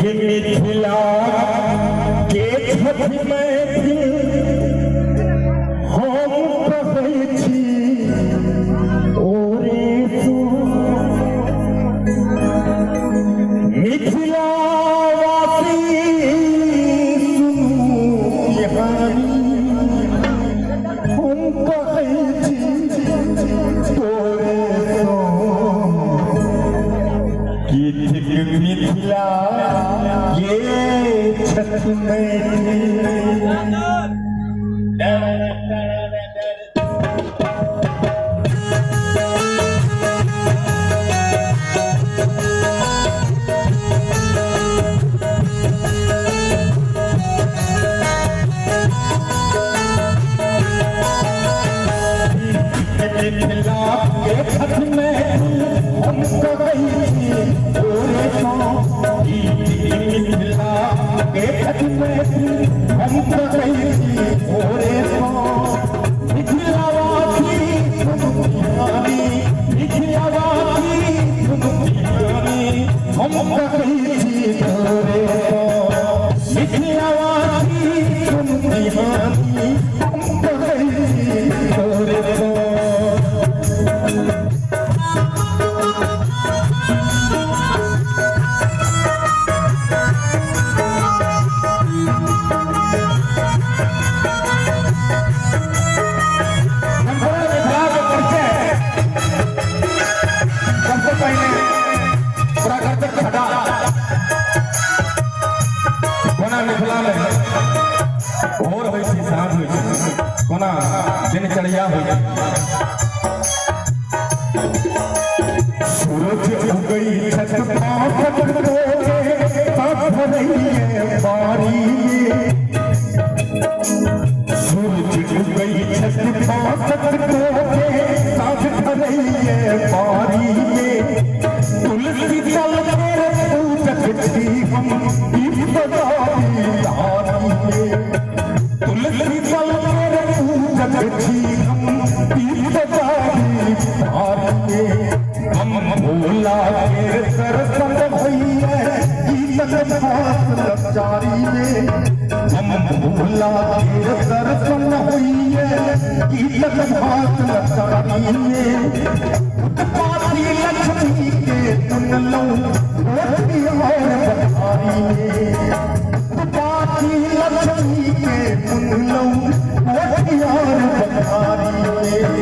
मिथिला के छठ में हम कहै छी ओरे सो मिथिला वासी सुनू कहानी हम कहै छी ओरे सो मिथिला ये छठ में मिथिला के छठ में हम कहै छी ओरे सो मिथिला के छठ में हम कहै छी ओरे सो मिथिला वासी कहानी मिथिला वासी कहानी हम कहै छी ओरे सो मिथिला वासी कहानी हम कहै छी ओरे सो भोर होइ छै साँझ होइ छै कोना दिनचर्या होइ छै सूरज उगई छत पापक तोरे साथ रहिए बारी सूरज उगई छत पापक तोरे साथ रहिए बारी तुलसी दल तेरे पूजक छी हम तुलसी दल तेरे पूजक छी हम हम भोला के दर्शन भइए कीर्तन भास जारी में हम भोला के दर्शन भइए कीर्तन भास जारी में उत्पाती लक्ष्मी के सुनलो ओठी और बधारी में उत्पाती लक्ष्मी के सुनलो ओठी और बधारी में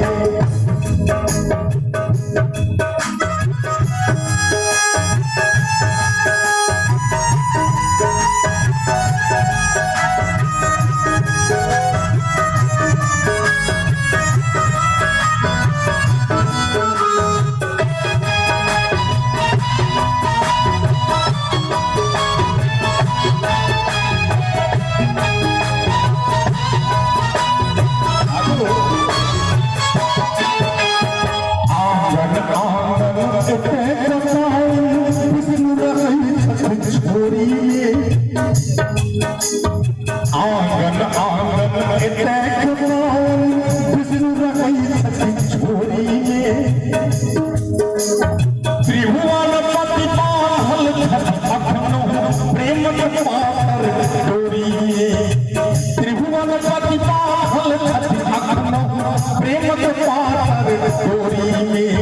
आंगन आंगन विष्णु रही छोरी में त्रिभुवन पति बांधल अखनो प्रेम पातर डोरी में त्रिभुवन पति बांधल अखनो प्रेम पातर डोरी में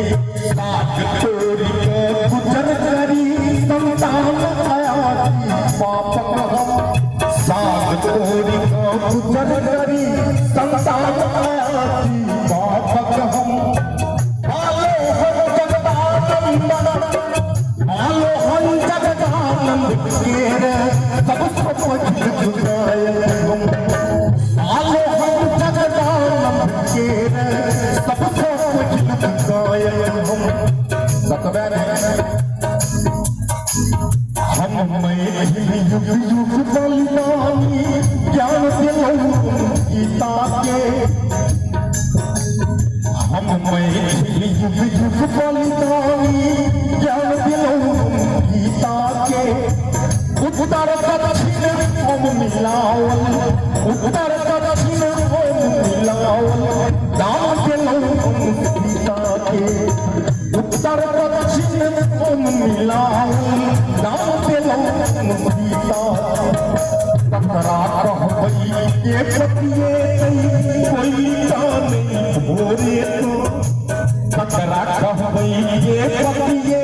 साथ चोरी गुजर करी संतान आया पापक साथ चोरी गुजर करी संतान आया पापक हम आलो हम जगदानंद केर सब समझ जुगाय हम आलो हम जगदानंद केर सब समझ जुगाय हम सकबैर हम युग युग बलिदानी ज्ञान दिलो गीता के हम युग युग बलिदानी ज्ञान दिलो गीता के उत्तर दक्षिण हम मिलावल उत्तर दक्षिण हम मिलावल दान दिलो गीता के उत्तर पश्चिम तुम मिलाओ दाम पे लो सीता टकरा कहबई ये पतिए कोई जाने भोरे तो टकरा कहबई ये पतिए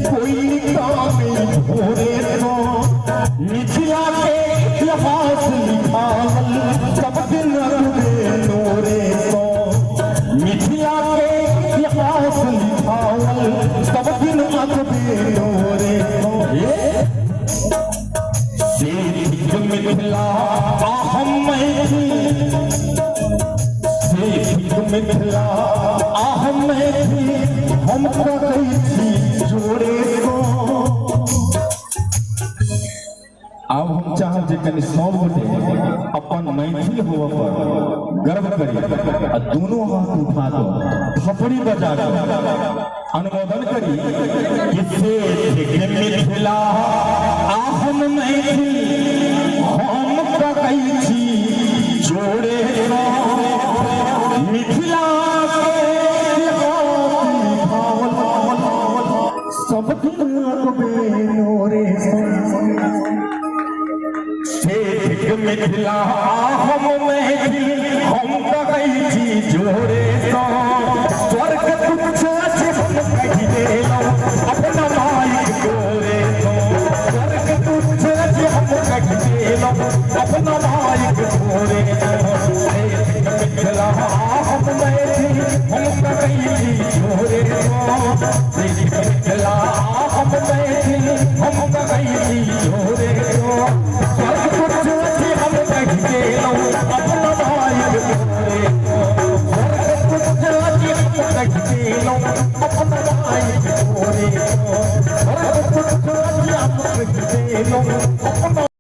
कोई जाने भोरे तो मिथिला के इतिहास लिखावल सब दिन अगबे नोरे तो मिथिला के इतिहास लिखावल सब दिन अगबे नोरे तो मिथिला आहम मिथिला आहम हम कही थी जोड़े को अब हम चाहब जे कनि सब गोटे अपन मैथिल होव पर गर्व करी आ दोनों हाथ उठा दो थपड़ी बजा दो अनुमोदन करी कि मिथिला आहम मैथिल हम कही थी जोड़े मिथिला सब दिन अगबे नोरे मिथिला हम मैथिल हम कही थी जोड़े स्वर्ग तुच्छ हम कही देलौं अपना माइक गोरे स्वर्ग तुच्छ हम कही देलौं अपना माइक गोरे मिथिला हम मैथिल हम कही थी जोड़े मिथिला हम मैथिल हम कही थी जोड़े स्वर्ग तुच्छ हम कही देलौं अपना माइक गोरे स्वर्ग तुच्छ हम कही देलौं अपना माइक गोरे स्वर्ग तुच्छ हम कही देलौं अपना